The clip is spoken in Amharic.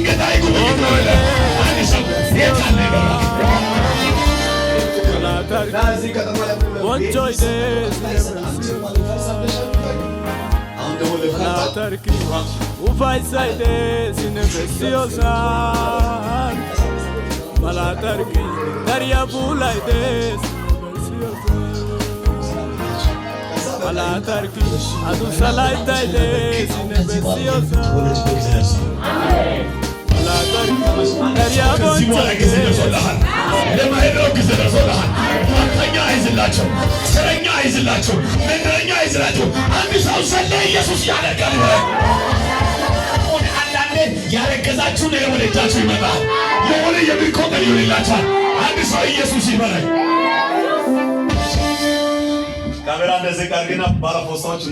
ድንገታዊ ጉብኝት ነው ይላል። አንድ ሰው የታለ ይኖራል ናዚ ከተማ ወንጆይ ደስ Malatarki ufai sai des inefeciosan Malatarki daria bulai des Malatarki adu salai dai des inefeciosan Malatarki daria bulai des ለማይረው ከዘረሶላል ማተኛ አይዝላቸው ስረኛ አይዝላቸው ምድረኛ አይዝላቸው አንድ ሰው ሰለ ኢየሱስ ያደርጋል አንዳንዴ ያረገዛችሁ ነው ወደታችሁ ይመጣል የሆነ የሚቆጠር ይላችኋል አንድ ሰው ኢየሱስ ይባላል ካሜራ እንደዚህ ጋር ግን ባለፎሳዎች